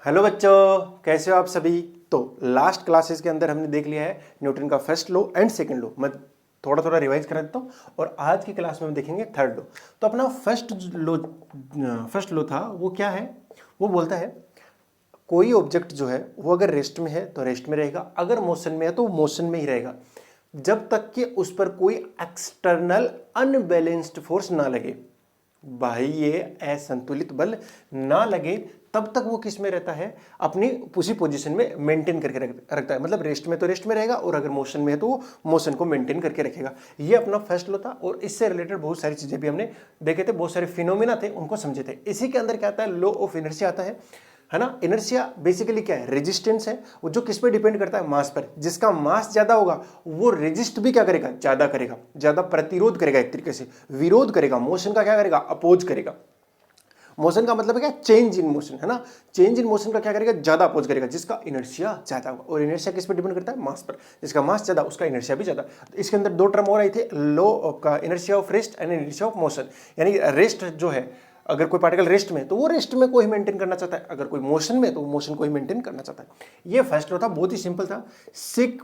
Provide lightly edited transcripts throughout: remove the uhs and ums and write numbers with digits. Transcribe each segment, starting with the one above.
Hello बच्चों, कैसे हो आप सभी। तो लास्ट क्लासेस के अंदर हमने देख लिया है न्यूटन का first law and second law. मैं थोड़ा थोड़ा रिवाइज करा देता हूँ और आज की क्लास में हम देखेंगे थर्ड लॉ। तो अपना फर्स्ट लॉ था वो क्या है, वो बोलता है कोई ऑब्जेक्ट जो है वो अगर रेस्ट में है तो रेस्ट में रहेगा, अगर मोशन में है तो मोशन में ही रहेगा जब तक कि उस पर कोई एक्सटर्नल अनबैलेंस्ड फोर्स ना लगे। भाई ये असंतुलित बल ना लगे तब तक वो किस में रहता है, अपनी उसी पोजीशन में मेंटेन करके रखता है। मतलब रेस्ट में तो रेस्ट में रहेगा और अगर मोशन में है तो वो मोशन को मेंटेन करके रखेगा। ये अपना फर्स्ट लॉ था और इससे रिलेटेड बहुत सारी चीजें भी हमने देखे थे, बहुत सारे फिनोमिना थे उनको समझे थे। इसी के अंदर क्या आता है, लॉ ऑफ इनर्शिया आता है ना। इनर्शिया बेसिकली क्या है, रेजिस्टेंस है। वो जो किस पे डिपेंड करता है, मास पर। जिसका मास ज्यादा होगा वो रेजिस्ट भी क्या करेगा, ज्यादा करेगा, ज्यादा प्रतिरोध करेगा, एक तरीके से विरोध करेगा। मोशन का क्या करेगा, अपोज करेगा। मोशन का मतलब है क्या, चेंज इन मोशन, है ना। चेंज इन मोशन का क्या करेगा, ज्यादा अपोज करेगा, जिसका इनर्शिया ज्यादा होगा। और इनर्शिया किस पे डिपेंड करता है, मास पर। जिसका मास ज्यादा उसका इनर्शिया भी ज्यादा। तो इसके अंदर दो टर्म और आई थे, लॉ का inertia of rest and inertia of motion. यानी रेस्ट जो है, अगर कोई पार्टिकल रेस्ट में तो वो रेस्ट में को ही मेंटेन करना चाहता है, अगर कोई मोशन में तो वो मोशन को ही मेंटेन करना चाहता है। ये फर्स्ट लॉ था, बहुत ही सिंपल था।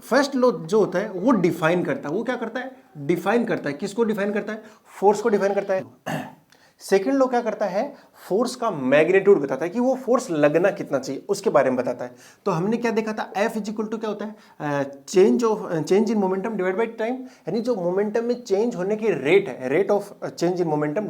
फर्स्ट लॉ जो होता है वो डिफाइन करता है, वो क्या करता है, डिफाइन करता है। किसको डिफाइन करता है, फोर्स को डिफाइन करता है। सेकेंड लॉ क्या करता है, फोर्स का मैग्नीट्यूड बताता है कि वो फोर्स लगना कितना चाहिए, उसके बारे में बताता है। तो हमने क्या देखा था, F इज इक्वल टू क्या होता है, change in momentum divide by time. यानी जो मोमेंटम में चेंज होने की रेट है, rate of change in momentum,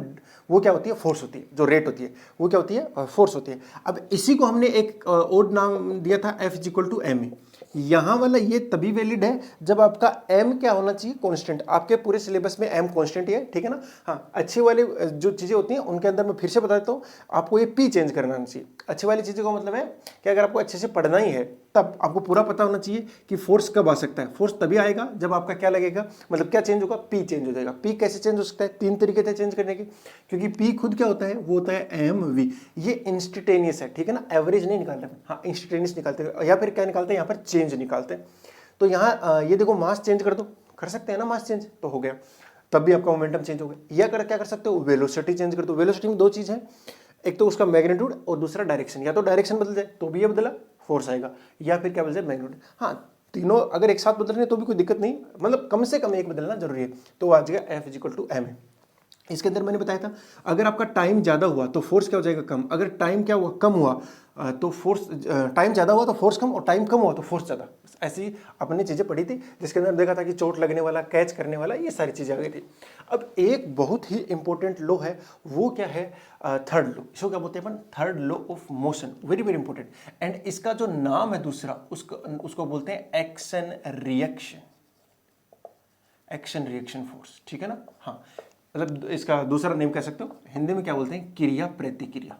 वो क्या होती है, फोर्स होती है। जो रेट होती है वो क्या होती है, फोर्स होती है। अब इसी को हमने एक और नाम दिया था, F is equal to M. यहां वाला ये तभी वैलिड है जब आपका m क्या होना चाहिए, कांस्टेंट। आपके पूरे सिलेबस में m कांस्टेंट ही है, ठीक है ना। हाँ, अच्छी वाली जो चीजें होती हैं उनके अंदर मैं फिर से बता देता हूँ, आपको ये p चेंज करना चाहिए। अच्छी वाली चीजों का मतलब है कि अगर आपको अच्छे से पढ़ना ही है तब आपको पूरा पता होना चाहिए कि फोर्स कब आ सकता है। फोर्स तभी आएगा जब आपका क्या लगेगा, मतलब क्या चेंज होगा, p चेंज हो जाएगा। p कैसे चेंज हो सकता है, तीन तरीके थे चेंज करने के, क्योंकि p खुद क्या होता है, वो होता है mv। ये इंस्टेंटेनियस है, ठीक है ना, एवरेज नहीं निकालते, हाँ इंस्टेंटेनियस निकालते हैं, या फिर क्या निकालते हैं, यहाँ पर चेंज निकालते हैं। तो यहाँ ये देखो, मास चेंज कर दो, कर सकते हैं ना, मास चेंज तो हो गया, तब भी आपका मोमेंटम चेंज हो गया। या क्या कर सकते हो, वेलोसिटी चेंज कर दो। वेलोसिटी में दो चीज है, एक तो उसका मैग्नीट्यूड और दूसरा डायरेक्शन। या तो डायरेक्शन बदल जाए तो भी ये बदला, फोर्स आएगा, या फिर क्या बदल जाए, मैग्नीट्यूड। हाँ, तीनों अगर एक साथ बदल रहे हैं तो भी कोई दिक्कत नहीं, मतलब कम से कम एक बदलना जरूरी है। तो आ जाएगा F is equal to M. इसके अंदर मैंने बताया था, अगर आपका टाइम ज़्यादा हुआ तो फोर्स क्या हो जाएगा, कम। अगर टाइम क्या हुआ, कम हुआ तो फोर्स, टाइम ज़्यादा हुआ तो फोर्स कम, और टाइम कम हुआ तो फोर्स ज़्यादा। ऐसी आपने चीज़ें पढ़ी थी, जिसके अंदर देखा था कि चोट लगने वाला, कैच करने वाला, ये सारी चीज़ें आ गई थी। अब एक बहुत ही इंपॉर्टेंट लॉ है, वो क्या है, थर्ड लॉ। इसको क्या बोलते हैं अपन, third law of motion. Very very important. And इसका जो नाम है दूसरा, उसको बोलते हैं action reaction, action reaction force, ठीक है ना। हाँ, मतलब इसका दूसरा नेम कह सकते हो, हिंदी में क्या बोलते हैं, क्रिया प्रतिक्रिया,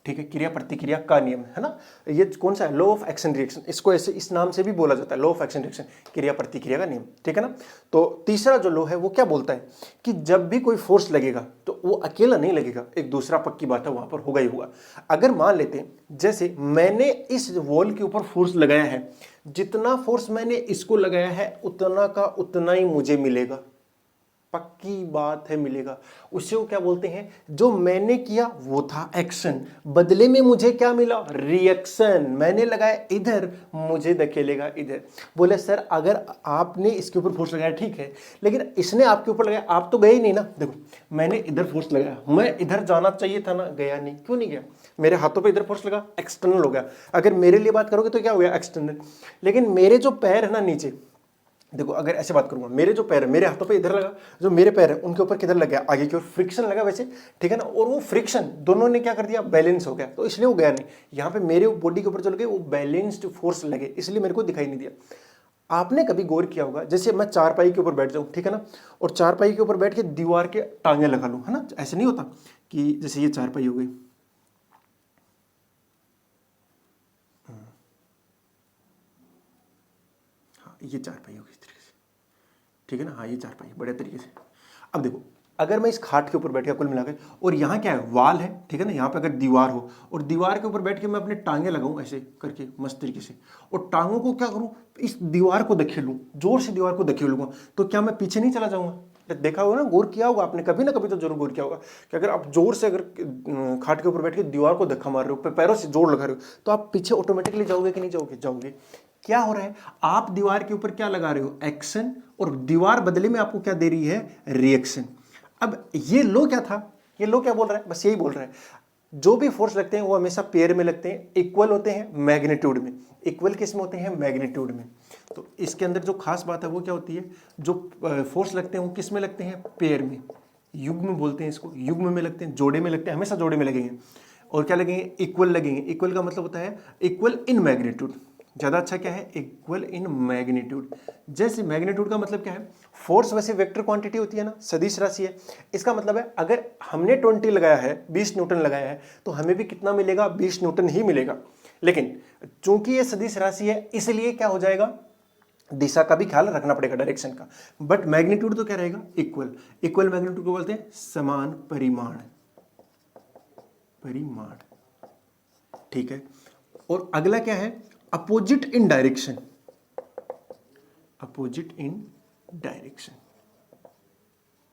ठीक है, क्रिया प्रतिक्रिया का नियम, है ना। ये कौन सा है, लॉ ऑफ एक्शन रिएक्शन। इसको ऐसे इस नाम से भी बोला जाता है, लॉ ऑफ एक्शन रिएक्शन, क्रिया प्रतिक्रिया का नियम, ठीक है ना। तो तीसरा जो लॉ है वो क्या बोलता है कि जब भी कोई फोर्स लगेगा तो वो अकेला नहीं लगेगा, एक दूसरा, पक्की बात है, वहां पर होगा ही होगा। अगर मान लेते हैं जैसे मैंने इस वॉल के ऊपर फोर्स लगाया है, जितना फोर्स मैंने इसको लगाया है उतना का उतना ही मुझे मिलेगा, पक्की बात है, मिलेगा। उसे वो क्या बोलते हैं, जो मैंने किया वो था एक्शन, बदले में मुझे क्या मिला, रिएक्शन। मैंने लगाया इधर, मुझे धकेलेगा इधर। बोले सर अगर आपने इसके ऊपर फोर्स लगाया ठीक है, लेकिन इसने आपके ऊपर लगाया, आप तो गए ही नहीं ना। देखो मैंने इधर फोर्स लगाया, मैं इधर जाना चाहिए था ना, गया नहीं। क्यों नहीं गया, मेरे हाथों पे इधर फोर्स लगा, एक्सटर्नल हो गया। अगर मेरे लिए बात करोगे तो क्या हो गया, एक्सटर्नल। लेकिन मेरे जो पैर है ना नीचे, देखो अगर ऐसे बात करूंगा, मेरे जो पैर है, मेरे हाथों पे इधर लगा, जो मेरे पैर है उनके ऊपर किधर लग गया, आगे की ओर फ्रिक्शन लगा वैसे, ठीक है ना। और वो फ्रिक्शन दोनों ने क्या कर दिया, बैलेंस हो गया, तो इसलिए वो गया नहीं। यहाँ पे मेरे बॉडी के ऊपर जो लगे वो बैलेंस्ड फोर्स लगे, इसलिए मेरे को दिखाई नहीं दिया। आपने कभी गौर किया होगा, जैसे मैं चारपाई के ऊपर बैठ जाऊं, ठीक है ना, और चारपाई के ऊपर बैठ के दीवार के टांगे लगा लूं, है ना, ऐसे नहीं होता कि जैसे ये चारपाई हो गई, हाँ ये चारपाई हो गई इस तरीके से, ठीक है ना। हाँ ये चारपाई बड़े तरीके से। अब देखो अगर मैं इस खाट के ऊपर बैठ गया कुल मिलाकर, और यहाँ क्या है, वाल है, ठीक है ना, यहाँ पे अगर दीवार हो और दीवार के ऊपर बैठ के मैं अपने टांगे लगाऊं ऐसे करके मस्त तरीके से, और टांगों को क्या करूं, इस दीवार को धकेलूं, जोर से दीवार को धकेलूंगा, तो क्या मैं पीछे नहीं चला जाऊंगा, देखा होगा ना, गौर किया होगा आपने, कभी ना कभी तो जरूर गौर किया होगा कि अगर आप जोर से अगर खाट के ऊपर बैठ के दीवार को धक्का मार रहे हो, पैरों से जोर लगा रहे हो, तो आप पीछे ऑटोमेटिकली जाओगे कि नहीं जाओगे? जाओगे। क्या हो रहा है, आप दीवार के ऊपर क्या लगा रहे हो? एक्शन, और दीवार बदले में आपको क्या दे रही है? रिएक्शन। अब ये लो क्या था, ये लो क्या बोल रहा है? बस यही बोल रहा है, जो भी फोर्स लगते हैं वो हमेशा पेयर में लगते हैं, इक्वल होते हैं मैग्नीट्यूड में। इक्वल किस में होते हैं? मैग्नीट्यूड में। तो इसके अंदर जो खास बात है वो क्या होती है, जो फोर्स लगते हैं वो किस में लगते हैं? पेयर में, युग्म बोलते हैं इसको, युग्म में लगते हैं, जोड़े में लगते हैं, हमेशा जोड़े में लगेंगे। और क्या लगेंगे? इक्वल लगेंगे। इक्वल का मतलब होता है इक्वल इन मैग्नीट्यूड। ज़्यादा अच्छा क्या है? Equal in magnitude. जैसे मैग्नीट्यूड का मतलब क्या है? फोर्स वैसे वेक्टर क्वांटिटी होती है ना, सदिश राशि है। इसका मतलब है अगर हमने 20 लगाया है, 20 न्यूटन लगाया है, तो हमें भी कितना मिलेगा? 20 न्यूटन ही मिलेगा। लेकिन चूंकि ये सदिश राशि है, इसलिए क्या हो जाएगा? दिशा का भी ख्याल रखना पड़ेगा, डायरेक्शन का। बट मैग्नीट्यूड तो क्या रहेगा? इक्वल। इक्वल मैग्नीट्यूड को बोलते हैं समान परिमाण। परिमाण, ठीक है। और अगला क्या है? Opposite in direction. Opposite in direction,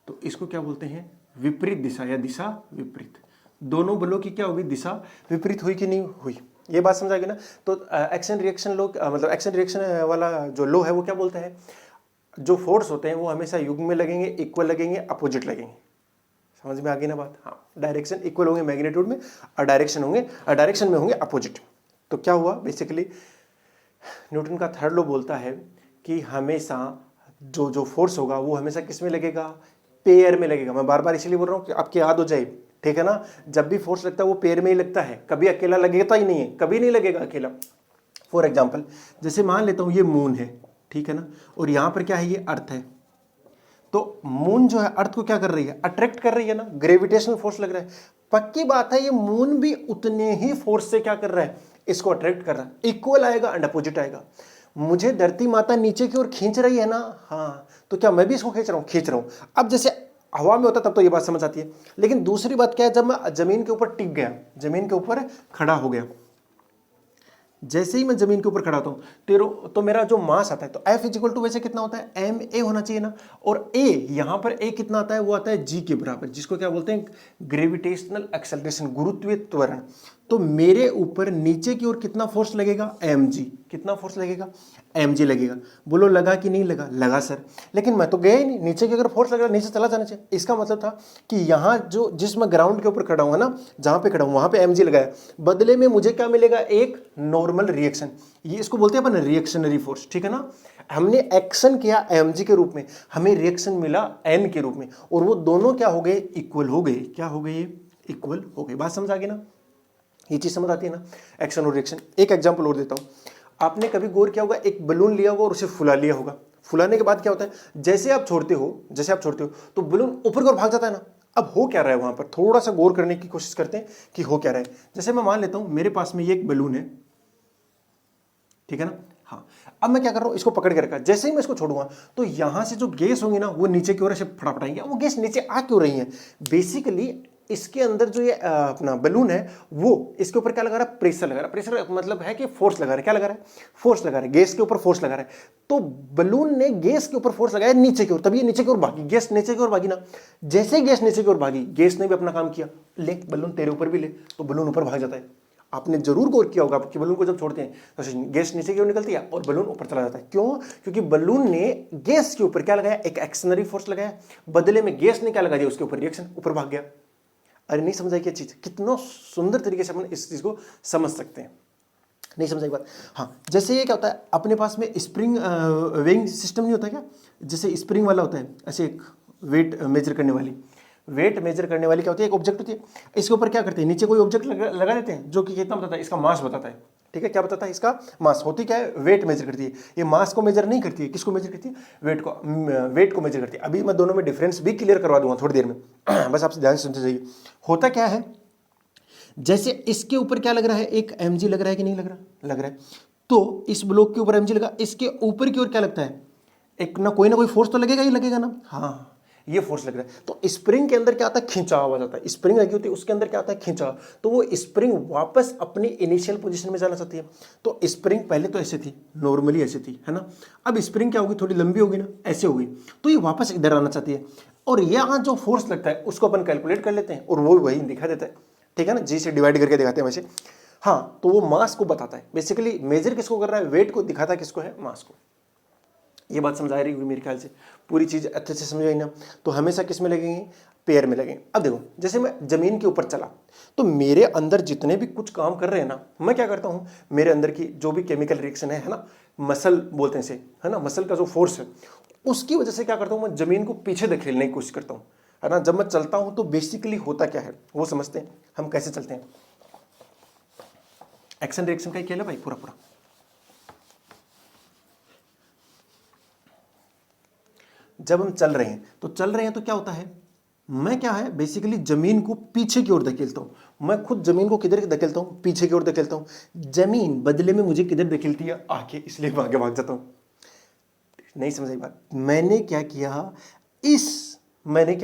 तो इसको क्या बोलते हैं? विपरीत दिशा या दिशा विपरीत। दोनों बलों की क्या होगी? दिशा विपरीत हुई कि नहीं हुई? ये बात समझ आ गई ना। तो एक्शन रिएक्शन लो, मतलब एक्शन रिएक्शन वाला जो लो है वो क्या बोलता है? जो फोर्स होते हैं वो हमेशा युग्म में लगेंगे, इक्वल लगेंगे, अपोजिट लगेंगे। समझ में आ गई ना बात? हाँ, डायरेक्शन इक्वल होंगे मैग्नीट्यूड में, और डायरेक्शन में होंगे अपोजिट। तो क्या हुआ बेसिकली, न्यूटन का थर्ड लॉ बोलता है कि हमेशा जो फोर्स होगा वो हमेशा किस में लगेगा? पेयर में लगेगा। मैं बार बार इसीलिए बोल रहा हूँ कि आपकी याद हो जाए, ठीक है ना। जब भी फोर्स लगता है वो पेयर में ही लगता है, कभी अकेला लगेगा ही नहीं है, कभी नहीं लगेगा अकेला। फॉर एग्जाम्पल, जैसे मान लेता हूँ ये मून है, ठीक है ना, और यहाँ पर क्या है? ये अर्थ है। तो मून जो है अर्थ को क्या कर रही है? अट्रैक्ट कर रही है ना, ग्रेविटेशनल फोर्स लग रहा है। पक्की बात है ये मून भी उतने ही फोर्स से क्या कर रहा है? इसको अट्रैक्ट कर रहा है। इक्वल आएगा एंड अपोजिट आएगा। मुझे धरती माता नीचे की ओर खींच रही है ना, हाँ, तो क्या मैं भी इसको खींच रहा हूँ? खींच रहा हूँ। अब जैसे हवा में होता तब तो ये बात समझ आती है, लेकिन दूसरी बात क्या है, जब मैं जमीन के ऊपर टिक गया, जमीन के ऊपर खड़ा हो गया, जैसे ही मैं जमीन के ऊपर खड़ा होता हूं तो मेरा जो मास आता है, तो F इक्वल टू वैसे कितना होता है? ma होना चाहिए ना। और a, यहां पर a कितना आता है? वो आता है g के बराबर, जिसको क्या बोलते हैं? ग्रेविटेशनल एक्सेलरेशन, गुरुत्वीय त्वरण। तो मेरे ऊपर नीचे की ओर कितना फोर्स लगेगा? mg। कितना फोर्स लगेगा? mg लगेगा। बोलो लगा कि नहीं लगा? लगा सर। लेकिन मैं तो गया ही नहीं, नीचे की अगर फोर्स लग रहा नीचे चला जाना चाहिए। इसका मतलब था कि यहाँ जो जिस मैं ग्राउंड के ऊपर खड़ा हुआ ना, जहां पे खड़ा हूं वहां पे mg लगाया, बदले में मुझे क्या मिलेगा? एक नॉर्मल रिएक्शन। ये इसको बोलते हैं अपन रिएक्शनरी फोर्स, ठीक है ना। हमने एक्शन किया mg के रूप में, हमें रिएक्शन मिला n के रूप में, और वो दोनों क्या हो गए? इक्वल हो गए। क्या हो गए? इक्वल हो गए। बात समझ आ गई ना? ये चीज समझ आती है ना, एक्शन और रिएक्शन। एक एग्जांपल और देता हूं। आपने कभी गौर किया होगा, एक बलून लिया होगा और उसे फुला लिया होगा। फुलाने के बाद क्या होता है? जैसे आप छोड़ते हो तो बलून ऊपर की ओर भाग जाता है ना। अब हो क्या रहा है वहां पर? थोड़ा सा गौर करने की कोशिश करते हैं कि हो क्या रहा है। जैसे मैं मान लेता हूं मेरे पास में ये एक बलून है, ठीक है ना। हाँ, अब मैं क्या कर रहा हूं? इसको पकड़ के रखा। जैसे ही मैं इसको छोड़ूंगा तो यहां से जो गैस होंगी ना, वो नीचे की ओर ऐसे फटाफटाएंगे। वो गैस नीचे आ क्यों रही है? बेसिकली इसके अंदर जो ये अपना बलून है, वो इसके ऊपर क्या लगा रहा है? प्रेशर लगा रहा है। प्रेशर मतलब है कि फोर्स लगा रहा है। क्या लगा रहा है? फोर्स लगा रहा है। गैस के ऊपर फोर्स लगा रहा है। तो बलून ने गैस के ऊपर फोर्स लगाया नीचे की ओर, तभी ये नीचे की ओर भागी। गैस नीचे की ओर भागी ना। जैसे ही गैस नीचे की ओर भागी, गैस ने भी अपना काम किया। ले बलून तेरे ऊपर भी ले, तो बलून ऊपर भाग जाता है। आपने जरूर गौर किया होगा कि बलून को जब छोड़ते हैं तो गैस नीचे की ओर निकलती है और बलून ऊपर चला जाता है। क्यों? क्योंकि बलून ने गैस के ऊपर क्या लगाया? एक एक्शनरी फोर्स लगाया। बदले में गैस ने क्या लगा दिया? उसके ऊपर रिएक्शन, ऊपर भाग गया। अरे नहीं समझ आई क्या चीज? कितना सुंदर तरीके से अपन इस चीज को समझ सकते हैं। नहीं समझ आई बात? हाँ, जैसे ये क्या होता है, अपने पास में स्प्रिंग वेइंग सिस्टम नहीं होता क्या? जैसे स्प्रिंग वाला होता है, ऐसे एक वेट मेजर करने वाली क्या होती है? एक ऑब्जेक्ट होती है। इसके ऊपर क्या करते हैं? नीचे कोई ऑब्जेक्ट लगा देते हैं जो कि कितना बताता है? इसका मास बताता है, ठीक है। क्या बताता है? इसका मास। होती क्या है? वेट मेजर करती है। ये मास को मेजर नहीं करती है, किसको मेजर करती है? वेट को मेजर करती है। अभी मैं दोनों में डिफरेंस भी क्लियर करवा दूंगा थोड़ी देर में, बस आपसे ध्यान से सुनते जाइए। होता क्या है, जैसे इसके ऊपर क्या लग रहा है? एक mg लग रहा है कि नहीं लग रहा? लग रहा है। तो इस ब्लॉक के ऊपर mg लगा, इसके ऊपर की ओर क्या लगता है? एक ना कोई फोर्स तो लगेगा ही लगेगा ना। हाँ, ये फोर्स लग रहा है। तो स्प्रिंग के अंदर क्या आता है, खिंचाव आ जाता है। स्प्रिंग लगी होती है, उसके अंदर क्या आता है, खिंचाव। तो वो स्प्रिंग वापस अपनी इनिशियल पोजीशन में जाना चाहती है। तो स्प्रिंग पहले तो ऐसे थी, नॉर्मली ऐसे थी, है ना। अब स्प्रिंग क्या होगी, थोड़ी लंबी होगी ना, ऐसे होगी, तो ये वापस इधर आना चाहती है। और यहाँ जो फोर्स लगता है उसको अपन कैलकुलेट कर लेते हैं और वो वही दिखा देता है, ठीक है ना, जी से डिवाइड करके दिखाते हैं वैसे। हाँ, तो वो मास को बताता है, बेसिकली मेजर किसको कर रहा है, वेट को दिखाता है, किसको है, मास को। ये बात समझ आ रही होगी मेरे ख्याल से, पूरी चीज अच्छे से समझ आई ना। तो हमेशा किस में लगेंगे, पेयर में लगेंगे। अब देखो, जैसे मैं जमीन के ऊपर चला तो मेरे अंदर जितने भी कुछ काम कर रहे हैं ना, मैं क्या करता हूं, मेरे अंदर की जो भी केमिकल रिएक्शन है ना, मसल बोलते हैं इसे, है ना, मसल का जो फोर्स है, उसकी वजह से क्या करता हूं, मैं जमीन को पीछे धकेलने की कोशिश करता हूं, है ना। जब मैं चलता हूं तो बेसिकली होता क्या है वो समझते हैं, हम कैसे चलते हैं। एक्शन रिएक्शन का ही खेल है भाई पूरा पूरा। जब हम चल रहे हैं तो क्या होता है, मैं क्या है, बेसिकली जमीन को पीछे की ओर धकेलता हूं। मैं खुद जमीन को किधर धकेलता हूं, पीछे की ओर धकेलता हूं। जमीन बदले में मुझे किधर धकेलती है, आगे, इसलिए मैं आगे भाग जाता हूं। नहीं समझ आई बात। मैंने क्या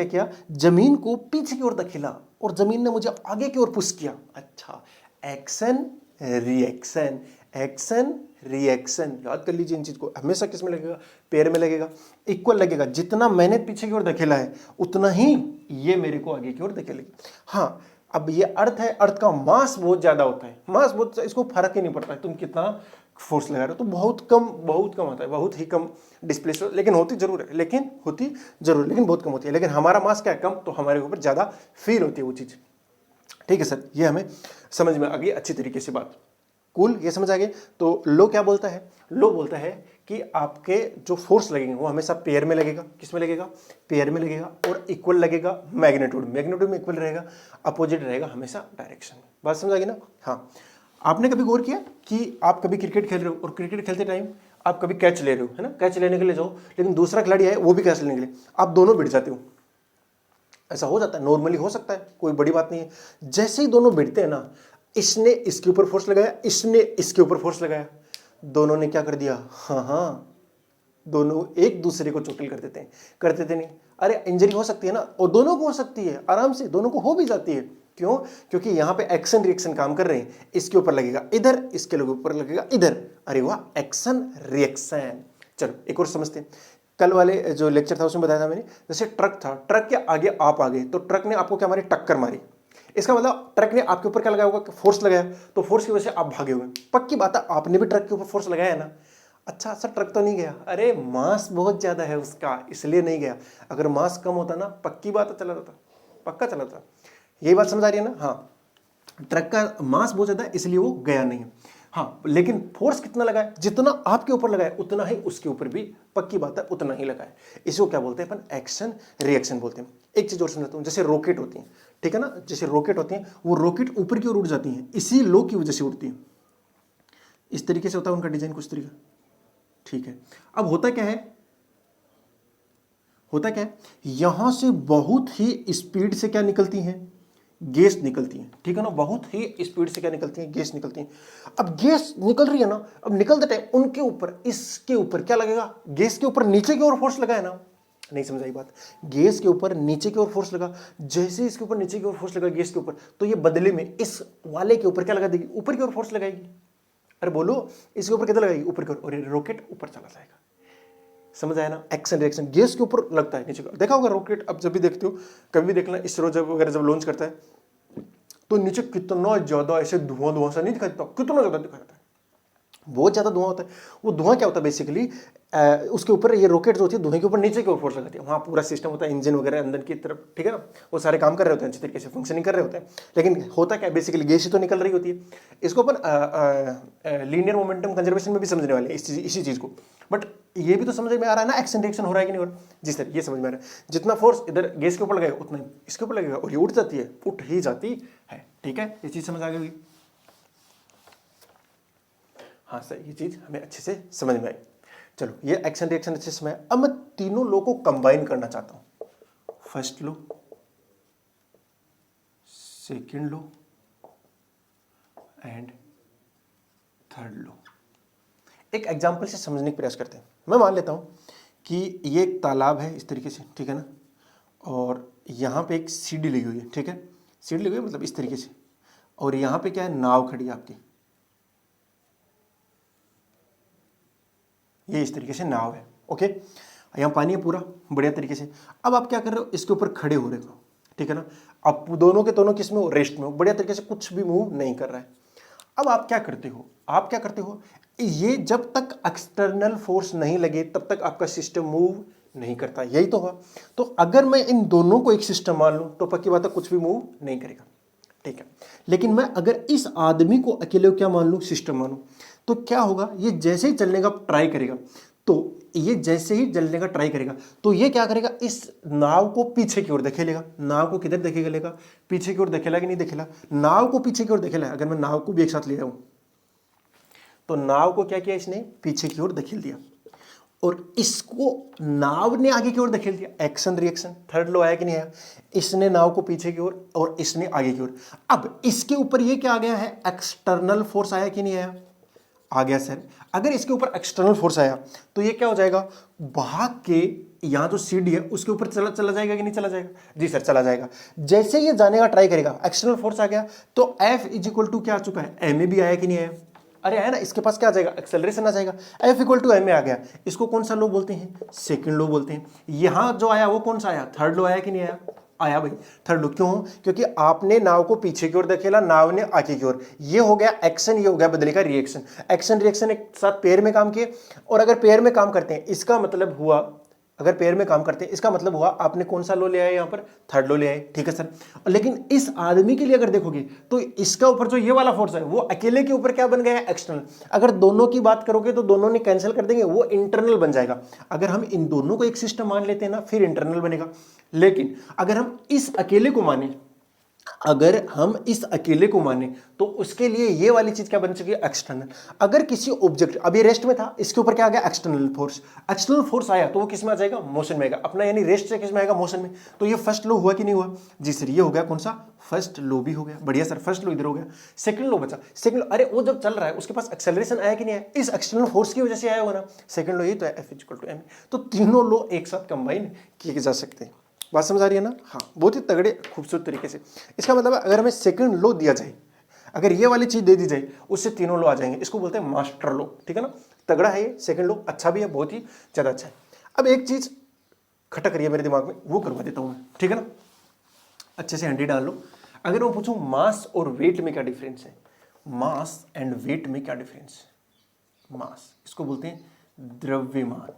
किया, जमीन को पीछे की ओर धकेला और जमीन ने मुझे आगे की ओर पुश किया। अच्छा, एक्शन रिएक्शन, एक्शन रिएक्शन, याद कर लीजिए इन चीज को। हमेशा किस में लगेगा, पेयर में लगेगा, इक्वल लगेगा। जितना मैंने पीछे की ओर धकेला है उतना ही ये मेरे को आगे की ओर धकेलेगी। हाँ, अब ये अर्थ है, अर्थ का मास बहुत ज्यादा होता है, मास बहुत, इसको फर्क ही नहीं पड़ता है तुम कितना फोर्स लगा रहे हो, तो बहुत कम आता है, बहुत ही कम डिस्प्लेस, लेकिन होती जरूर है, लेकिन बहुत कम होती है। लेकिन हमारा मास क्या है, कम, तो हमारे ऊपर ज्यादा फील होती है वो चीज। ठीक है सर, ये हमें समझ में आ गई अच्छी तरीके से बात। कूल, ये समझ आ गई। तो लो क्या बोलता है, लो बोलता है कि आपके जो फोर्स लगेंगे वो हमेशा पेयर में लगेगा। किस में लगेगा, पेयर में लगेगा, और इक्वल लगेगा मैग्नीट्यूड में इक्वल रहेगा, अपोजिट रहेगा हमेशा डायरेक्शन में। बात समझ आ गई ना। हाँ, आपने कभी गौर किया कि आप कभी क्रिकेट खेल रहे हो और क्रिकेट खेलते टाइम आप कभी कैच ले रहे हो, है ना, कैच लेने के लिए जाओ, लेकिन दूसरा खिलाड़ी है वो भी कैच लेने के लिए, आप दोनों भिड़ जाते हो। ऐसा हो जाता है, नॉर्मली हो सकता है, कोई बड़ी बात नहीं है। जैसे ही दोनों भिड़ते हैं ना, इसने इसके ऊपर फोर्स लगाया, इसने इसके ऊपर फोर्स लगाया, दोनों ने क्या कर दिया, हाँ, दोनों एक दूसरे को चोटिल कर देते हैं। कर देते नहीं, अरे इंजरी हो सकती है ना, और दोनों को हो सकती है आराम से, दोनों को हो भी जाती है। क्यों, क्योंकि यहां पे एक्शन रिएक्शन काम कर रहे हैं। इसके ऊपर लगेगा इधर, इसके ऊपर लगेगा इधर, अरे वाह, एक्शन रिएक्शन। चलो एक और समझते हैं। कल वाले जो लेक्चर था उसमें बताया था मैंने, जैसे ट्रक था, ट्रक के आगे आप आ गए तो ट्रक ने आपको क्या मारी, टक्कर मारी। इसका मतलब ट्रक ने आपके ऊपर क्या लगाया होगा, फोर्स लगाया, तो फोर्स की वजह से आप भागे हुए। पक्की बात है, आपने भी ट्रक के ऊपर फोर्स लगाया है ना। अच्छा सर, ट्रक तो नहीं गया, अरे मास बहुत ज्यादा है उसका, इसलिए नहीं गया। अगर मास कम होता ना, पक्की बात है, चला जाता, पक्का चला जाता। यही बात समझ आ रही है ना। हाँ, ट्रक का मास बहुत ज्यादा है इसलिए वो गया नहीं। हाँ, लेकिन फोर्स कितना लगा है, जितना आपके ऊपर लगा है उतना ही उसके ऊपर भी, पक्की बात है, उतना ही लगा है। इसको क्या बोलते हैं अपन, एक्शन रिएक्शन बोलते हैं। एक चीज और समझाता हूं, जैसे रॉकेट होती है, ठीक है ना, जैसे रॉकेट होती है, वो रॉकेट ऊपर की ओर उड़ जाती है, इसी लो की वजह से उड़ती है। इस तरीके से होता है उनका डिजाइन कुछ तरीका, ठीक है। अब होता क्या है, यहां से बहुत ही स्पीड से क्या निकलती हैं, गैस निकलती है, ठीक है ना, बहुत ही स्पीड से क्या निकलती है, गैस निकलती है। अब गैस निकल रही है ना, अब निकलते टाइम उनके ऊपर, इसके ऊपर क्या लगेगा, गैस के ऊपर नीचे की ओर फोर्स लगा है ना। नहीं समझ आई बात, गैस के ऊपर नीचे की ओर फोर्स लगा, जैसे इसके ऊपर नीचे की ओर फोर्स लगा गैस के ऊपर, तो ये बदले में इस वाले के ऊपर क्या लगा देगी, ऊपर की ओर फोर्स लगाएगी। अरे बोलो, इसके ऊपर कितना लगाएगी, ऊपर की ओर, और ये रॉकेट ऊपर चला जाएगा। समझ आया ना, एक्शन रिएक्शन, गैस के ऊपर लगता है नीचे का। देखा होगा रॉकेट, अब जब भी देखते हो, कभी भी देखना, इसरो जब वगैरह जब लॉन्च करता है तो नीचे कितना ज्यादा ऐसे धुआं सा नहीं दिखाई देता, कितना ज्यादा दिखाई देता है, बहुत ज्यादा धुआं होता है। वो धुआं क्या होता है, बेसिकली उसके ऊपर ये रॉकेट जो होती है धुएं के ऊपर नीचे की ओर फोर्स लगाती है। वहाँ पूरा सिस्टम होता है, इंजन वगैरह अंदर की तरफ, ठीक है ना, वो सारे काम कर रहे होते हैं, अच्छी तरीके से फंक्शनिंग कर रहे होते हैं। लेकिन होता क्या है, बेसिकली गैस ही तो निकल रही होती है। इसको अपन लीनियर मोमेंटम कंजर्वेशन में भी समझने वाले हैं इसी चीज को। बट ये भी तो समझ में आ रहा है ना, एक्शन रिएक्शन हो रहा है कि नहीं हो रहा, जिस तरह ये समझ में आ रहा है। जितना फोर्स इधर गैस के ऊपर लगाएगा उतना ही इसके ऊपर लगेगा, और ये उठ जाती है, उठ ही जाती है, ठीक है। ये चीज समझ आ गई। हाँ सर, ये चीज हमें अच्छे से समझ में आई। चलो, ये एक्शन रिएक्शन अच्छे से। अब मैं तीनों लो को कंबाइन करना चाहता हूं, first low, second low and third लो। एक एग्जांपल से समझने का प्रयास करते हैं। मैं मान लेता हूं कि ये एक तालाब है इस तरीके से, ठीक है ना, और यहाँ पे एक सीढ़ी लगी हुई है, ठीक है, सीढ़ी लगी हुई है मतलब इस तरीके से, और यहाँ पे क्या है, नाव खड़ी है आपकी, ये इस तरीके से नाव है। ओके, यहाँ पानी है पूरा बढ़िया तरीके से। अब आप क्या कर रहे हो, इसके ऊपर खड़े हो रहे हो, ठीक है ना। अब दोनों के दोनों किस में हो, रेस्ट में हो, बढ़िया तरीके से, कुछ भी मूव नहीं कर रहा है। अब आप क्या करते हो, आप क्या करते हो, ये जब तक एक्सटर्नल फोर्स नहीं लगे तब तक आपका सिस्टम मूव नहीं करता, यही तो हुआ। तो अगर मैं इन दोनों को एक सिस्टम मान लूं तो पक्की बात है कुछ भी मूव नहीं करेगा, ठीक है। लेकिन मैं अगर इस आदमी को अकेले क्या मान लूं, सिस्टम मानूं, तो क्या होगा, ये जैसे ही चलने का ट्राई करेगा, तो ये जैसे ही चलने का ट्राई करेगा तो ये क्या करेगा, इस नाव को पीछे की ओर धकेलेगा। नाव को किधर धकेलेगा, पीछे की ओर धकेला कि नहीं धकेला, नाव को पीछे की ओर धकेला। अगर मैं नाव को भी एक साथ ले जाऊं तो नाव को क्या किया, इसने पीछे की ओर धकेल दिया, और इसको नाव ने आगे की ओर धकेल दिया। एक्शन रिएक्शन, थर्ड लॉ आया कि नहीं आया, इसने नाव को पीछे की ओर और इसने आगे की ओर। अब इसके ऊपर ये क्या आ गया है, एक्सटर्नल फोर्स आया कि नहीं आया, आ गया सर। अगर इसके ऊपर एक्सटर्नल फोर्स आया तो ये क्या हो जाएगा, भाग के यहां जो सीढ़ी है उसके ऊपर चला जाएगा कि नहीं चला जाएगा, जी सर चला जाएगा। जैसे ये जाने का ट्राई करेगा, एक्सटर्नल फोर्स आ गया, तो F इज इक्वल टू क्या आ चुका है, एम ए भी आया कि नहीं आया, अरे है ना, इसके पास क्या आ जाएगा, एक्सेलरेशन आ जाएगा। F equal to m a आ गया, इसको कौन सा लो बोलते हैं, सेकंड लो बोलते हैं। यहां जो आया वो कौन सा आया, थर्ड लो आया कि नहीं आया, आया भाई थर्ड लो। क्यों, क्योंकि आपने नाव को पीछे की ओर धकेला, नाव ने आगे की ओर। ये हो गया एक्शन, ये हो गया बदले का रिएक्शन। एक्शन रिएक्शन एक साथ पेयर में काम किए, और अगर पेयर में काम करते हैं इसका मतलब हुआ, अगर पेयर में काम करते हैं इसका मतलब हुआ आपने कौन सा लो ले आए, यहां पर थर्ड लो ले आए, ठीक है सर। लेकिन इस आदमी के लिए अगर देखोगे तो इसका ऊपर जो ये वाला फोर्स है वो अकेले के ऊपर क्या बन गया है, एक्सटर्नल। अगर दोनों की बात करोगे तो दोनों ने कैंसिल कर देंगे, वो इंटरनल बन जाएगा। अगर हम इन दोनों को एक सिस्टम मान लेते हैं ना, फिर इंटरनल बनेगा। लेकिन अगर हम इस अकेले को माने, अगर हम इस अकेले को माने तो उसके लिए ये वाली चीज क्या बन चुकी है, एक्सटर्नल। अगर किसी ऑब्जेक्ट, अभी रेस्ट में था, इसके ऊपर क्या आ गया, एक्सटर्नल फोर्स। एक्सटर्नल फोर्स आया तो वो किस में आ जाएगा, मोशन में आएगा अपना, यानी रेस्ट से किस में आएगा, मोशन में। तो ये फर्स्ट लो हुआ कि नहीं हुआ, जी सर ये हो गया, कौन सा, फर्स्ट लो भी हो गया, बढ़िया सर, फर्स्ट लो इधर हो गया। सेकंड लो बचा, सेकंड लो, अरे वो जब चल रहा है उसके पास एक्सेलरेशन आया कि नहीं आया, इस एक्सटर्नल फोर्स की वजह से आया होगा ना, सेकंड लो ये तो है, F इक्वल टू एम। तो तीनों लो एक साथ कंबाइन किए जा सकते हैं। बात समझ आ रही है ना, हाँ, बहुत ही तगड़े खूबसूरत तरीके से। इसका मतलब अगर हमें सेकंड लो दिया जाए, अगर ये वाली चीज दे दी जाए, उससे तीनों लो आ जाएंगे। इसको बोलते हैं मास्टर लो, ठीक है ना, तगड़ा है ये सेकंड लो, अच्छा भी है, बहुत ही ज्यादा अच्छा है। अब एक चीज खटक रही है मेरे दिमाग में, वो करवा देता हूं मैं, ठीक है ना, अच्छे से हंडी डाल लो। अगर मैं पूछूं मास और वेट में क्या डिफरेंस है, मास एंड वेट में क्या डिफरेंस है, मास इसको बोलते हैं द्रव्यमान,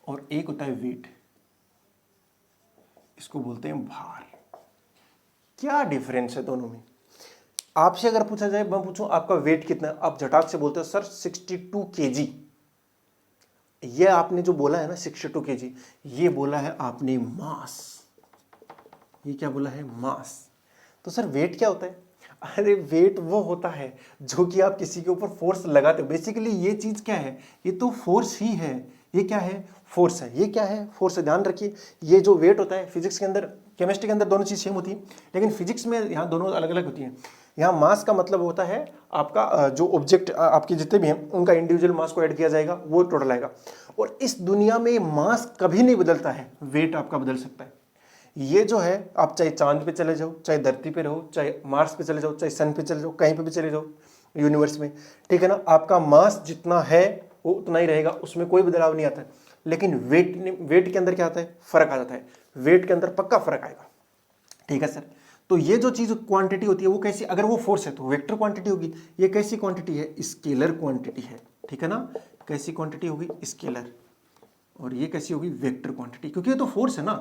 और एक होता है वेट, इसको बोलते हैं भार। क्या डिफरेंस है दोनों में, आपसे अगर पूछा जाए, मैं पूछूं आपका वेट कितना है, आप झटाक से बोलते हो सर 62 kg। ये आपने जो बोला है ना 62 kg, ये बोला है आपने मास, ये क्या बोला है, मास। तो सर वेट क्या होता है, अरे वेट वो होता है जो कि आप किसी के ऊपर फोर्स लगाते हो। बेसिकली ये चीज क्या है, ये तो फोर्स ही है, ये क्या है, फोर्स है, ये क्या है, फोर्स है। ध्यान रखिए, ये जो वेट होता है, फिजिक्स के अंदर, केमिस्ट्री के अंदर दोनों चीज सेम होती है, लेकिन फिजिक्स में यहाँ दोनों अलग अलग होती हैं। यहाँ मास का मतलब होता है आपका जो ऑब्जेक्ट आपके जितने भी हैं उनका इंडिविजुअल मास को ऐड किया जाएगा, वो टोटल आएगा। और इस दुनिया में मास कभी नहीं बदलता है, वेट आपका बदल सकता है। ये जो है, आप चाहे चांद पे चले जाओ, चाहे धरती पे रहो, चाहे मार्स पे चले जाओ, चाहे सन पे चले जाओ, कहीं पे भी चले जाओ यूनिवर्स में, ठीक है ना, आपका मास जितना है वो उतना ही रहेगा, उसमें कोई बदलाव नहीं आता है। लेकिन वेट के अंदर क्या आता है, फर्क आ जाता है, वेट के अंदर पक्का फर्क आएगा, ठीक है सर। तो ये जो चीज क्वांटिटी होती है वो कैसी, अगर वो फोर्स है तो वेक्टर क्वांटिटी होगी, ये कैसी क्वांटिटी है, स्केलर क्वांटिटी है, ठीक है ना, कैसी क्वांटिटी होगी, स्केलर। और ये कैसी होगी, वेक्टर क्वांटिटी, क्योंकि ये तो फोर्स है ना।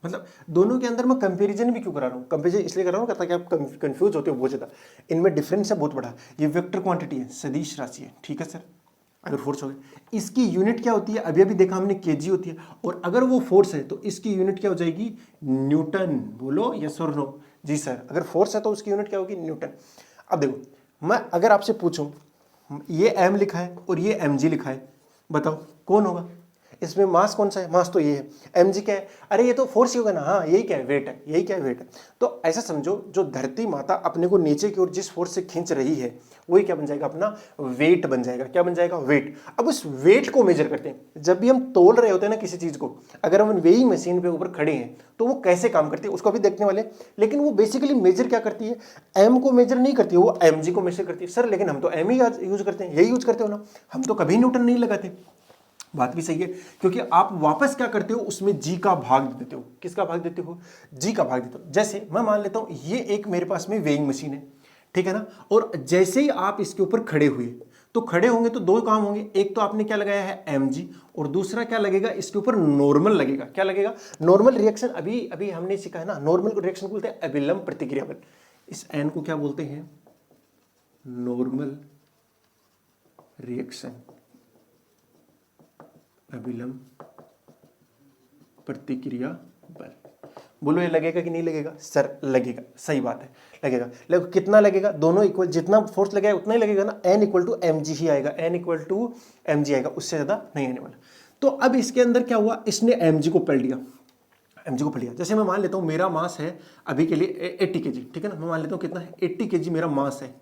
मतलब दोनों के अंदर मैं कंपैरिजन भी क्यों करा रहा हूँ, कंपैरिजन इसलिए कर रहा हूँ ताकि आप कंफ्यूज होते हो बहुत ज़्यादा। इनमें डिफरेंस है बहुत बड़ा। ये वेक्टर क्वांटिटी है, सदिश राशि है, ठीक है सर। अगर फोर्स हो गया, इसकी यूनिट क्या होती है, अभी अभी देखा हमने केजी होती है, और अगर वो फोर्स है तो इसकी यूनिट क्या हो जाएगी, न्यूटन। बोलो यस और नो, जी सर। अगर फोर्स है तो उसकी यूनिट क्या होगी, न्यूटन। अब देखो, मैं अगर आपसे पूछूं, ये एम लिखा है और ये mg लिखा है, बताओ कौन होगा। इसमें मास कौन सा है, मास तो ये है, mg क्या है, अरे ये तो फोर्स ही होगा ना, हाँ यही क्या है, वेट है, यही क्या है, वेट है। तो ऐसा समझो जो धरती माता अपने को नीचे की ओर जिस फोर्स से खींच रही है वही क्या बन जाएगा, अपना वेट बन जाएगा। क्या बन जाएगा, वेट। अब उस वेट को मेजर करते हैं, जब भी हम तोल रहे होते हैं ना किसी चीज को, अगर हम वेइंग मशीन पे ऊपर खड़े हैं तो वो कैसे काम करती है उसको अभी देखने वाले। लेकिन वो बेसिकली मेजर क्या करती है, एम को मेजर नहीं करती है, वो mg को मेजर करती है। सर लेकिन हम तो एम ही यूज करते हैं, यही यूज करते हो ना, हम तो कभी न्यूटन नहीं लगाते। बात भी सही है, क्योंकि आप वापस क्या करते हो, उसमें जी का भाग देते हो। किसका भाग देते हो, जी का भाग देते हो। जैसे मैं मान लेता हूं ये एक मेरे पास में वेइंग मशीन है, ठीक है ना, और जैसे ही आप इसके ऊपर खड़े हुए तो खड़े होंगे तो दो काम होंगे, एक तो आपने क्या लगाया है mg, और दूसरा क्या लगेगा, इसके ऊपर नॉर्मल लगेगा। क्या लगेगा, नॉर्मल रिएक्शन। अभी अभी हमने सीखा है ना, नॉर्मल रिएक्शन बोलते हैं अभिलंब प्रतिक्रिया बल। इस n को क्या बोलते हैं, नॉर्मल रिएक्शन अभिलंब प्रतिक्रिया बल। बोलो ये लगेगा कि नहीं लगेगा, सर लगेगा, सही बात है, लगेगा। लेकिन कितना लगेगा, दोनों इक्वल, जितना फोर्स लगेगा उतना ही लगेगा ना, n equal to m g ही आएगा, n equal to m g आएगा, उससे ज्यादा नहीं आने वाला। तो अब इसके अंदर क्या हुआ, इसने एम जी को पढ़ लिया, एम जी को पढ़ लिया। जैसे मैं मान लेता हूं मेरा मास है अभी के लिए 80 kg, ठीक है ना, मैं मान लेता हूं कितना है, 80 kg मेरा मास है।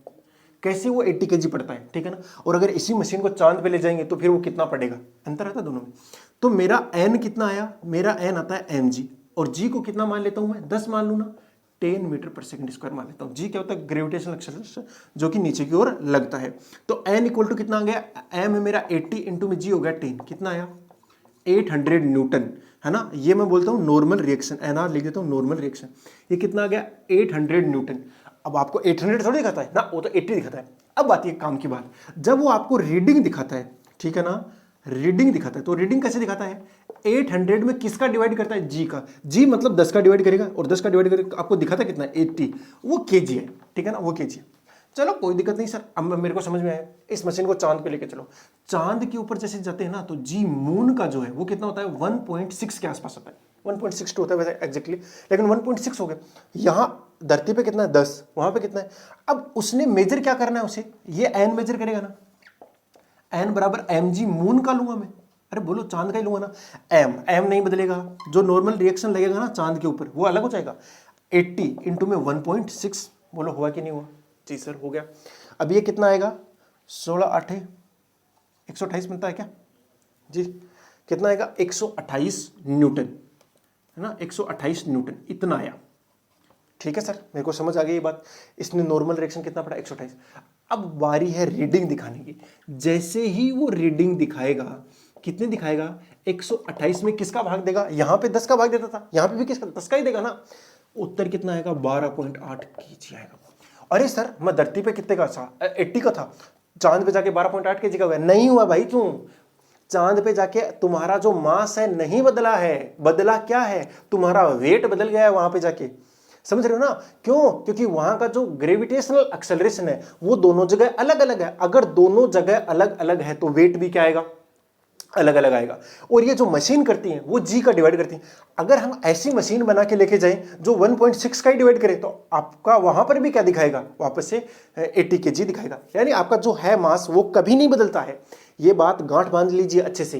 कैसे वो 80 kg पड़ता है, ठीक है ना, और अगर इसी मशीन को चांद पे ले जाएंगे तो फिर वो कितना पड़ेगा, अंतर आता है दोनों में। तो मेरा n कितना आया, मेरा n आता है mg, और g को कितना मान लेता हूं मैं, 10 मान लू ना, 10 मीटर पर सेकंड स्क्वायर मान लेता हूं। g क्या होता है, ग्रेविटेशनल एक्सेलरेशन, जो कि नीचे की ओर लगता है। तो n इक्वल टू कितना आ गया, m है मेरा 80 इंटू में g हो गया 10, कितना आया 800 न्यूटन, है ना। ये मैं बोलता हूं नॉर्मल रिएक्शन, एनआर लिख देता हूं नॉर्मल रिएक्शन। ये कितना आ गया 800 न्यूटन। अब आपको 800 थोड़ी दिखाता है ना, वो तो 80 दिखाता है। अब आती है काम की बात, जब वो आपको रीडिंग दिखाता है, ठीक है ना, रीडिंग दिखाता है, तो रीडिंग कैसे दिखाता है, 800 में किसका डिवाइड करता है, जी का। जी मतलब 10 का डिवाइड करेगा, और 10 का डिवाइड करेगा आपको दिखाता कितना है 80, वो केजी है, ठीक है ना, वो केजी है। चलो कोई दिक्कत नहीं सर, अब मेरे को समझ में आया। इस मशीन को चांद पे लेके चलो, चांद के ऊपर जैसे जाते हैं ना, तो जी मून का जो है वो कितना होता है, 1.6 के आसपास होता है, 1.62 होता है वैसे एग्जैक्टली, लेकिन 1.6 हो गया। यहां धरती पे कितना है 10, वहां पे कितना है। अब उसने मेजर क्या करना है उसे, ये एन मेजर करेगा ना, एन बराबर एम जी मून का लूंगा मैं, अरे बोलो चांद का ही लूंगा ना। एम नहीं बदलेगा, जो नॉर्मल रिएक्शन लगेगा ना चांद के ऊपर वो अलग हो जाएगा। 80 इंटू में 1.6, बोलो हुआ कि नहीं हुआ, जी सर हो गया। अब ये कितना आएगा, 16 8 128 मिलता है क्या जी, कितना आएगा 128 न्यूटन, है ना, 128 न्यूटन इतना आया। ठीक है सर, मेरे को समझ आ गई ये बात। इसने नॉर्मल रिएक्शन कितना पड़ा, 128। अब बारी है रीडिंग दिखाने की। जैसे ही वो रीडिंग दिखाएगा, कितने दिखाएगा, 128 में किसका भाग देगा, यहां पे 10 का भाग देता था, यहां पे भी किसका, 10 का ही देगा ना। उत्तर कितना आएगा, 12.8 केजी आएगा। अरे सर मैं धरती पे कितने का था, 80 का था, चांद पे जाके 12.8 केजी का हुआ। नहीं हुआ भाई, तू चांद पे जाके तुम्हारा जो मास है नहीं बदला है, बदला क्या है, तुम्हारा वेट बदल गया है वहां पे जाके। समझ रहे हो ना, क्यों, क्योंकि वहां का जो ग्रेविटेशनल एक्सेलरेशन है वो दोनों जगह अलग अलग है। अगर दोनों जगह अलग अलग है तो वेट भी क्या आएगा, अलग अलग आएगा। और ये जो मशीन करती है वो जी का डिवाइड करती है। अगर हम ऐसी मशीन बना के लेके जाएं जो 1.6 का ही डिवाइड करे तो आपका वहां पर भी क्या दिखाएगा, वापस से 80 kg दिखाएगा। यानी आपका जो है मास वो कभी नहीं बदलता है। ये बात गांठ बांध लीजिए अच्छे से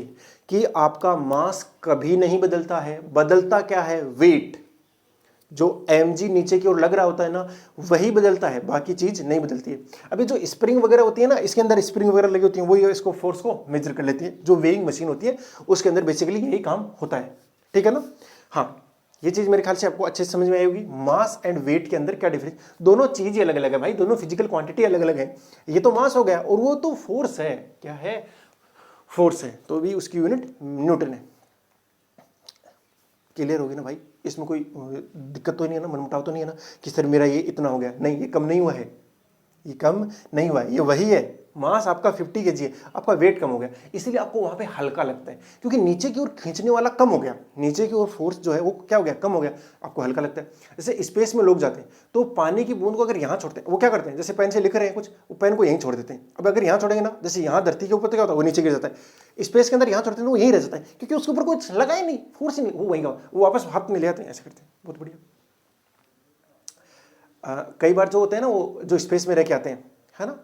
कि आपका मास कभी नहीं बदलता है, बदलता क्या है, वेट। जो mg नीचे की ओर लग रहा होता है ना वही बदलता है, बाकी चीज नहीं बदलती है। अभी जो स्प्रिंग वगैरह होती है ना, इसके अंदर स्प्रिंग वगैरह लगी होती है, वही इसको फोर्स को मेजर कर लेती है। जो वेइंग मशीन होती है उसके अंदर बेसिकली यही काम होता है, ठीक है ना। हाँ, ये चीज मेरे ख्याल से आपको अच्छे से समझ में आई होगी। मास एंड वेट के अंदर क्या डिफरेंस, दोनों चीज अलग अलग है भाई, दोनों फिजिकल क्वांटिटी अलग अलग है। ये तो मास हो गया और वो तो फोर्स है, क्या है, फोर्स है, तो भी उसकी यूनिट न्यूटन है। क्लियर होगी ना भाई, इसमें कोई दिक्कत तो नहीं है ना, मनमुटाव तो नहीं है ना कि सर मेरा ये इतना हो गया, नहीं ये कम नहीं हुआ है, ये कम नहीं हुआ है, ये वही है। मास आपका 50 kg है, आपका वेट कम हो गया, इसीलिए आपको वहां पे हल्का लगता है, क्योंकि नीचे की ओर खींचने वाला कम हो गया, नीचे की ओर फोर्स जो है वो क्या हो गया, कम हो गया, आपको हल्का लगता है। जैसे स्पेस में लोग जाते हैं तो पानी की बूंद को अगर यहाँ छोड़ते हैं, वो क्या करते हैं, जैसे पेन से लिख रहे हैं कुछ, वो पेन को यहीं छोड़ देते हैं। अब अगर यहाँ छोड़ेंगे ना, जैसे यहाँ धरती के ऊपर तो क्या होता है, वो नीचे गिर जाता है। स्पेस के अंदर यहाँ छोड़ते हैं वो यहीं रह जाता है, क्योंकि उसके ऊपर कुछ लगा ही नहीं, फोर्स ही नहीं, वो वहीं का वो वापस हाथ में ले आते हैं, ऐसे करते हैं। बहुत बढ़िया। कई बार जो होते हैं ना वो जो स्पेस में रह के आते हैं, है ना,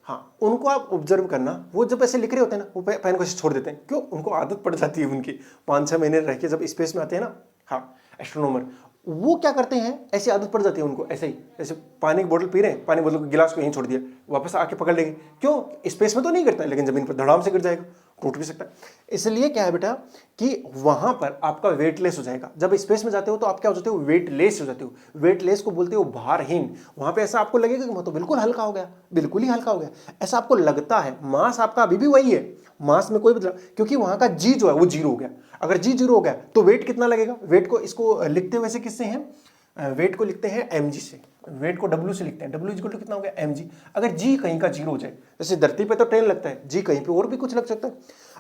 हाँ, उनको आप ऑब्जर्व करना, वो जब ऐसे लिख रहे होते हैं ना, वो पेन को ऐसे छोड़ देते हैं। क्यों? उनको आदत पड़ जाती है उनकी, 5-6 महीने रह के जब स्पेस में आते हैं ना, हाँ, एस्ट्रोनॉमर, वो क्या करते हैं, ऐसी आदत पड़ जाती है उनको, ऐसे ही, जैसे पानी की बोतल पी रहे हैं, पानी बोतल के गिलास को यहीं छोड़ दिया, वापस आके पकड़ लेंगे। क्यों? स्पेस में तो नहीं गिरता है, लेकिन जमीन पर धड़ाम से गिर जाएगा, टूट भी सकता है। इसलिए क्या है बेटा कि वहां पर आपका वेटलेस हो जाएगा। जब स्पेस में जाते हो तो आप क्या हो जाते हो, वेटलेस हो जाते हो। वेटलेस को बोलते हो भारहीन। वहां पे ऐसा आपको लगेगा कि मैं तो बिल्कुल हल्का हो गया, बिल्कुल ही हल्का हो गया, ऐसा आपको लगता है। मास आपका अभी भी वही है, मास में कोई बदलाव, क्योंकि वहां का जी जो है वो जीरो हो गया। अगर जी जीरो हो गया तो वेट कितना लगेगा? वेट को इसको लिखते वैसे किससे हैं, वेट को लिखते हैं mg से, वेट को w से लिखते हैं, w इक्वल टू कितना हो गया, mg। अगर g कहीं का जीरो हो जाए, जैसे धरती पे तो 10 लगता है, g कहीं पे और भी कुछ लग सकता है,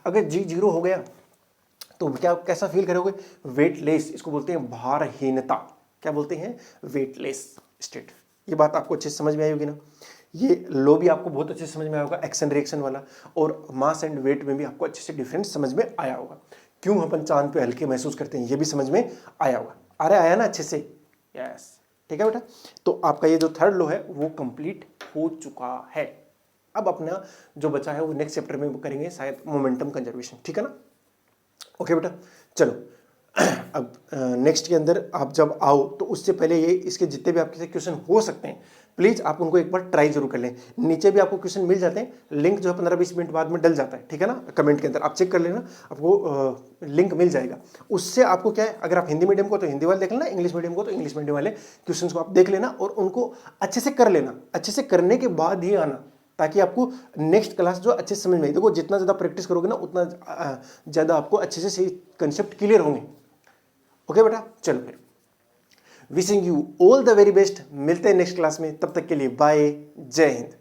अगर g जीरो हो गया तो क्या, कैसा फील करोगे? वेटलेस, इसको बोलते हैं भारहीनता। क्या बोलते हैं? Weightless state. ये बात आपको अच्छे से समझ में आई होगी ना। ये लो भी आपको बहुत अच्छे से समझ में आया होगा, एक्शन रिएक्शन वाला, और मास एंड वेट में भी आपको अच्छे से डिफरेंस समझ में आया होगा। क्यों अपन चांद पे हल्के महसूस करते हैं, ये भी समझ में आया होगा। अरे आया ना अच्छे से? यस, ठीक है बेटा। तो आपका ये जो थर्ड लो है वो कंप्लीट हो चुका है। अब अपना जो बचा है वो नेक्स्ट चैप्टर में करेंगे शायद, मोमेंटम कंजर्वेशन, ठीक है ना। ओके बेटा, चलो अब नेक्स्ट के अंदर आप जब आओ तो उससे पहले ये इसके जितने भी आपके क्वेश्चन हो सकते हैं प्लीज आप उनको एक बार ट्राई जरूर कर लें। नीचे भी आपको क्वेश्चन मिल जाते हैं, लिंक जो है 15-20 मिनट बाद में डल जाता है, ठीक है ना, कमेंट के अंदर आप चेक कर लेना, आपको लिंक मिल जाएगा। उससे आपको क्या है, अगर आप हिंदी मीडियम को तो हिंदी वाले देख लेना, इंग्लिश मीडियम को तो इंग्लिश मीडियम वाले क्वेश्चन को आप देख लेना और उनको अच्छे से कर लेना। अच्छे से करने के बाद ही आना, ताकि आपको नेक्स्ट क्लास जो अच्छे से समझ में आई। देखो जितना ज़्यादा प्रैक्टिस करोगे ना उतना ज़्यादा आपको अच्छे से सही कंसेप्ट क्लियर होंगे। ओके बेटा, चलो फिर wishing you all the very best. मिलते हैं नेक्स्ट क्लास में, तब तक के लिए बाय, जय हिंद।